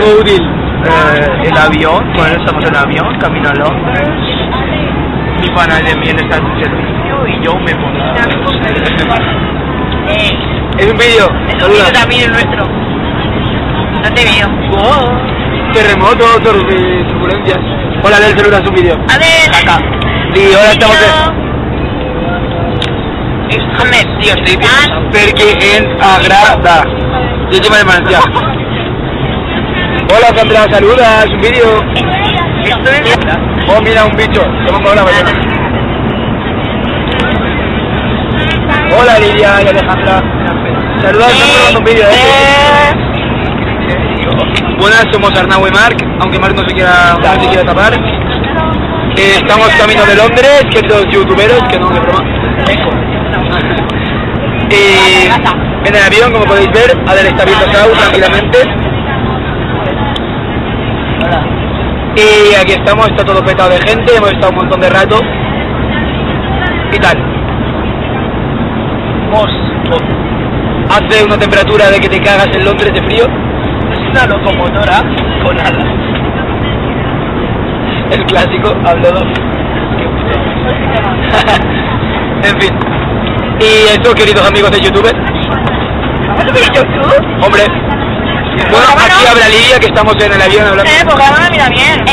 algo útil. El avión, bueno, estamos en el avión, camino a Londres. Mi panal de miel está en su servicio y yo me pongo. Es un vídeo. Es un vídeo también el nuestro. No te veo. Wow. Terremoto, turbulencias. Hola, del celular es un vídeo. A ver. Acá. Y ahora estamos Déjame, tío, estoy bien. Perquè ens agrada. Yo encima de Valencia. Hola, Sandra, saluda, es un vídeo. Oh, mira, un bicho. Toma ahora, hola, Lidia y Alejandra. Saluda, estamos grabando un vídeo, Buenas, somos Arnau y Marc, aunque Marc no se quiera tapar. Estamos camino de Londres, que estos youtuberos, que no, de broma. En el avión, como podéis ver, Adel está viendo Sau tranquilamente. Y aquí estamos, está todo petado de gente, hemos estado un montón de rato. ¿Qué tal? Hace una temperatura de que te cagas en Londres de frío. Es una locomotora con alas. El clásico, hablo dos. En fin. Y eso, queridos amigos de YouTube. Hombre. Bueno, aquí habla Lidia, que estamos en el avión hablando. Pues cámara, mira bien.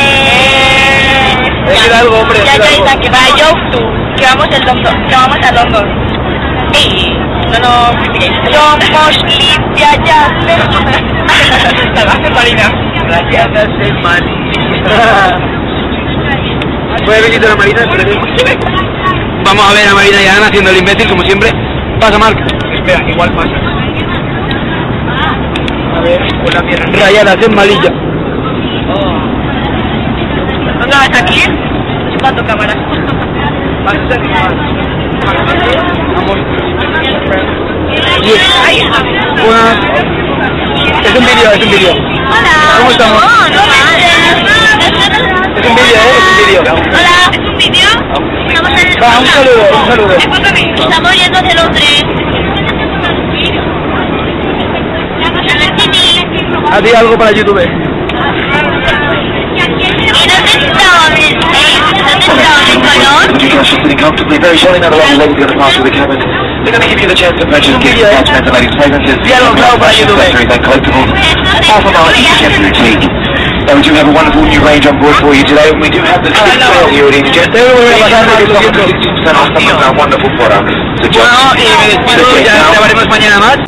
Decir algo, hombre. Ya está, que va a YouTube, que vamos a London. No critiquéis. Somos Lidia Yasler. Salvaste, Marina. Gracias, Marina. ¿Puede visitar a Marina? Vamos a ver a Marina y a Ana haciendo el imbécil, como siempre. Pasa, Marc. Espera, igual pasa. A ver, con la pierna rayadas en malilla. ¿Dónde vas aquí? Va tu cámara. Vamos. Buenas. Es un vídeo. Hola. ¿Cómo estamos? Es un vídeo, Hola, ¿es un vídeo? Estamos en... Va, un saludo. Estamos yendo de Londres. Haz algo para YouTube. ¿Y dónde estaban en color? Sitting comfortably, very shortly now the long ladies are going to pass through the cabin. They're going to give you the chance to purchase gifts, attachments, and ladies' fragrances, accessories and collectibles, all from our each every boutique. Now we do have a wonderful new range on board for you today, and we do have the sale here at EasyJet. 60% off some of our wonderful products. So Bueno, y me despido, ya grabaremos mañana más.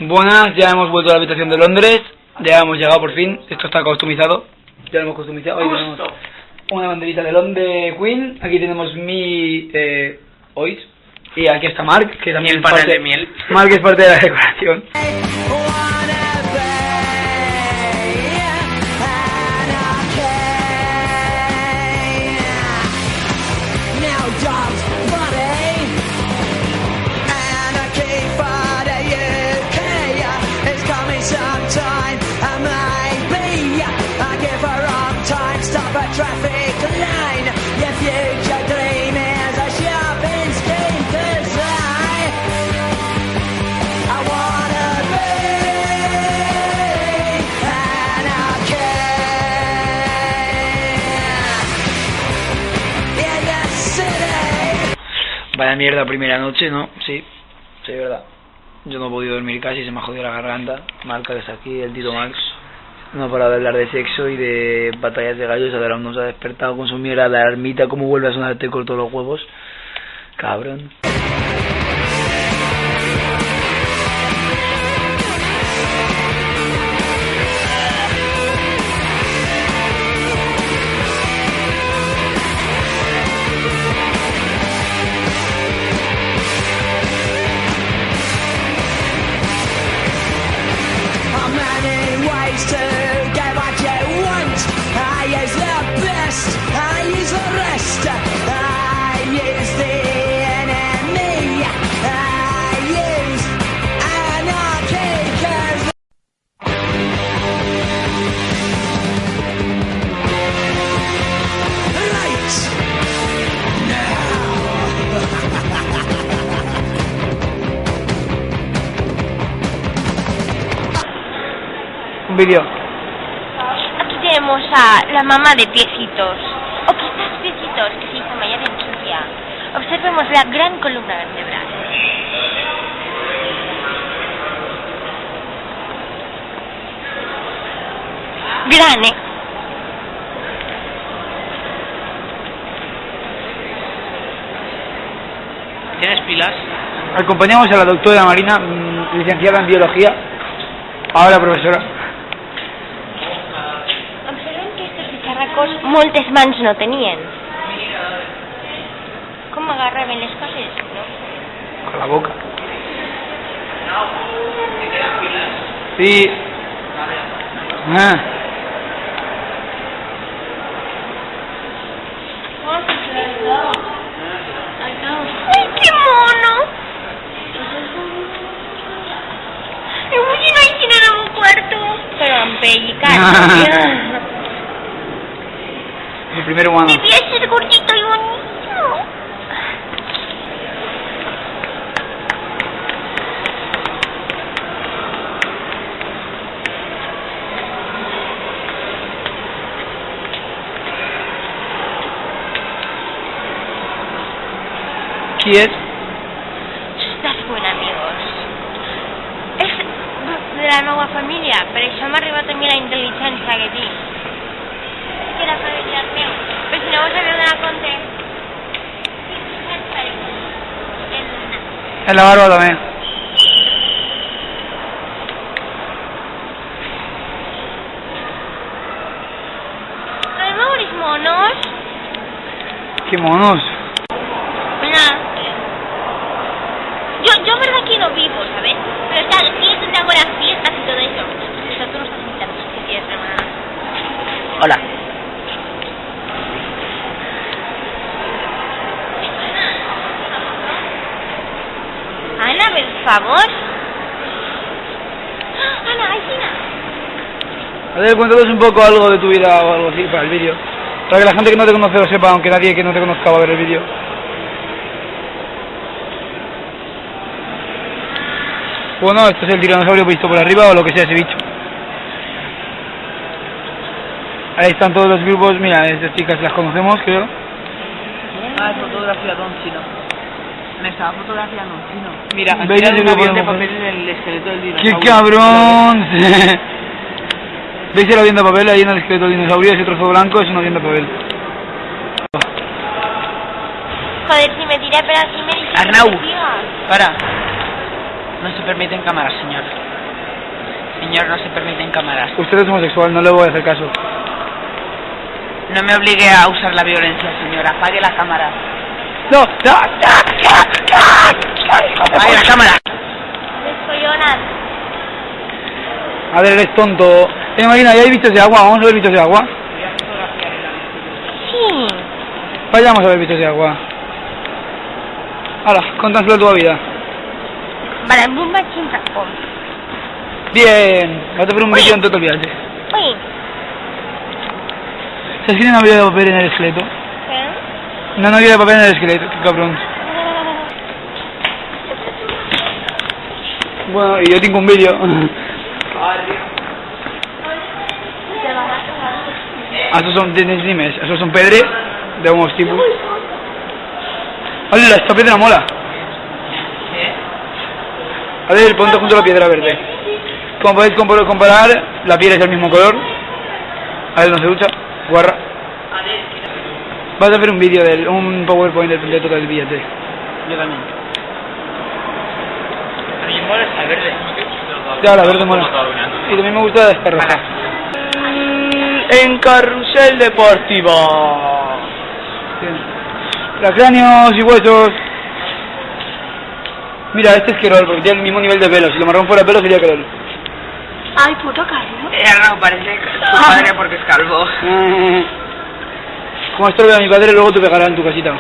Buenas, ya hemos vuelto a la habitación de Londres. Ya hemos llegado por fin. Esto está customizado. Ya lo hemos customizado. Hoy tenemos una banderita de Londres Queen. Aquí tenemos mi Ois. Y aquí está Marc, que también es parte de miel. Marc es parte de la decoración. Vaya mierda primera noche, ¿no? Sí, verdad. Yo no he podido dormir casi, se me ha jodido la garganta. Marca que está aquí, el Tito Max. No ha parado de hablar de sexo y de batallas de gallos. Ahora nos ha despertado con su mierda de alarmita. ¿Cómo vuelve a sonar? Te corto los huevos. Cabrón. To get what you want, I use the best, I use the rest. vídeo. Aquí tenemos a la mamá de Piecitos. O quizás Piecitos, que se hizo mayor en su día. Observemos la gran columna vertebral. Gran, ¿eh? ¿Tienes pilas? Acompañamos a la doctora Marina, licenciada en biología, ahora profesora. Observen que estos bicharracos moltes mans no tenien. Com agarraven les coses, no? Con la boca. Sí. Ah. ¡Ay, qué mono! Imagina en un cuarto. Pero empellicat. El primer humano. Debía ser gordito y bonito. Qui és? Estàs buen, amigos. És de la nova família, per això m'ha arribat a mi la intel·ligència que tinc. És que la família és meu. Però si no vos haveu donat compte... En la barba també. Ai, mouris monos. Qué monos. Yo en verdad aquí no vivo, ¿sabes? Pero está, tienes donde hago las fiestas y todo eso. O sea, tú no estás invitando, si quieres, hermana. Hola. Ana, por favor. Ana, ay, Sina. A ver, cuéntanos un poco algo de tu vida o algo así para el vídeo. Para que la gente que no te conoce lo sepa, aunque nadie que no te conozca va a ver el vídeo. Bueno, este es el tiranosaurio visto por arriba o lo que sea ese bicho. Ahí están todos los grupos, mira, estas chicas las conocemos, creo. Ah, fotografía don chino. Me estaba fotografiando un chino. Mira, han ¿Veis tirado ese un grupo avión de de mujeres? papel en el esqueleto del ¡Qué dinosaurio. cabrón! ¿Veis el avión de papel ahí en el esqueleto del dinosaurio? Ese trozo blanco es un avión de papel. Joder, si me tiré, pero así me dijiste Arnau. que sigas. Para. No se permiten cámaras, señor. Señor, no se permiten cámaras. Usted es homosexual, no le voy a hacer caso. No me obligue a usar la violencia, señor. Apague la cámara. ¡No! ¡No! ¡Apague la cámara! Descollonas. A ver, eres tonto. Marina, ¿ya hay bichos de agua? ¿Vamos a ver bichos de agua? Sí. Vayamos a ver bichos de agua. Hala, contanoslo de tu vida. Vale, bomba chimpacón. Bien, vas a hacer un vídeo en todo el viaje. Oye, ¿Sabes que tiene una vida de papel en el esqueleto? ¿qué? Una novia de papel en el esqueleto, qué cabrón. Bueno, y yo tengo un vídeo. Esos son, dime, esos son pedres de unos tipos. ¡Hola! Esta piedra mola. A ver, ponte junto a la piedra verde. Como podéis comparar, la piel es del mismo color. A ver, no se ducha. Guarra. Vas a hacer un vídeo, un PowerPoint de todo el billete. Yo también. A mí me mola esta verde. Ya, la verde mola. Y también me gusta esta roja. En Carrusel Deportiva. Los cráneos y huesos. Mira, este es Querol, porque tiene el mismo nivel de pelo. Si lo marrón fuera pelo sería Querol. Ay, puto calvo. No, parece su padre porque es calvo. Como esto lo ve a mi padre, luego te pegará en tu casita.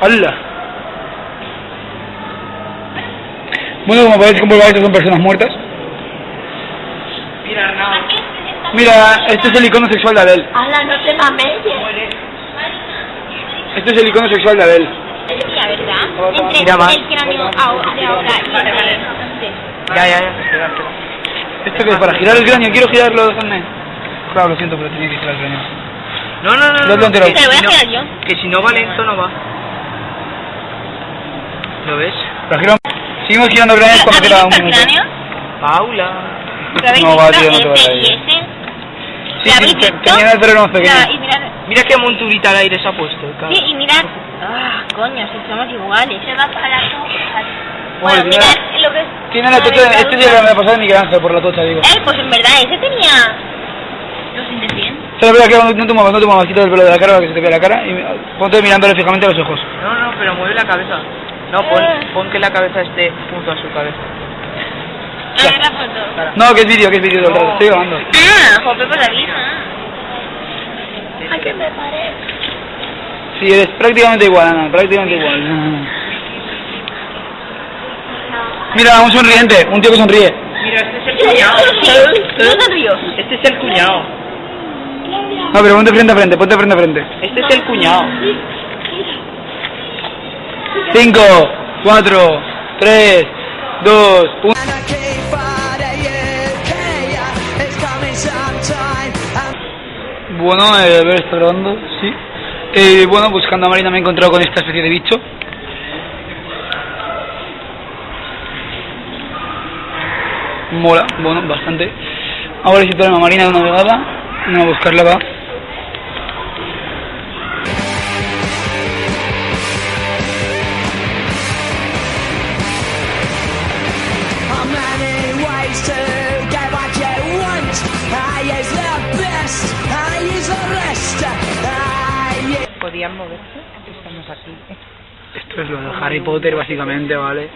¡Hala! Bueno, como podéis comprobar, estas son personas muertas. Mira, Arnau. Mira, este es el icono sexual de Adele. Ala, no te mames. Este es el icono sexual de Adele. diferencia, ¿verdad? Entre Mira, va. el cráneo de ahora y el de antes. Ya, espera. ¿Esto qué es? ¿Para girar el cráneo? Quiero girarlo, déjame. Claro, lo siento, pero tenía que girar el cráneo. No. Lo entero. Te lo voy a girar yo. Que si no va lento, no va. ¿Lo ves? Lo giramos. Seguimos girando el cráneo cuando queda un ¿Habéis visto el minuto. cráneo? Paula. ¿Lo habéis No, va, visto? tío, no te va a Este ir. y ese. Sí, ¿Lo habéis visto? tenía el cerebro más pequeño. Y mirad. Mira qué monturita al aire se ha puesto. Claro. Sí, y mirad. Ah, coño, si somos iguales. Se va para la tocha. Bueno, Bueno, tiene mirad lo que es. Tiene la tocha, este día la pasada de Miguel Ángel por la tocha, digo. Pues en verdad, ese tenía. ¿Lo sientes bien? Solo veo que no te muevas, quita el pelo de la cara para que se te vea la cara y ponte mirándole fijamente a los ojos. No, pero mueve la cabeza. No, pon que la cabeza esté junto a su cabeza. A ver la foto. No, que es vídeo todo el rato, estoy grabando. Ah, jope por la vida. Ay, que me parece. Sí, eres prácticamente igual, Ana, prácticamente igual. Mira, un sonriente, un tío que sonríe. Mira, este es el cuñado. No te río. Este es el cuñado. No, pero ponte frente a frente, Este es el cuñado. 5, 4, 3, 2, 1. Bueno, a ver, está grabando, sí. Bueno, buscando a Marina me he encontrado con esta especie de bicho. Mola, bueno, bastante. Ahora si traemos a Marina de una vegada, vamos a buscarla, va. ¿Podían moverse? Estamos aquí. Esto es lo de Harry Potter básicamente, ¿vale?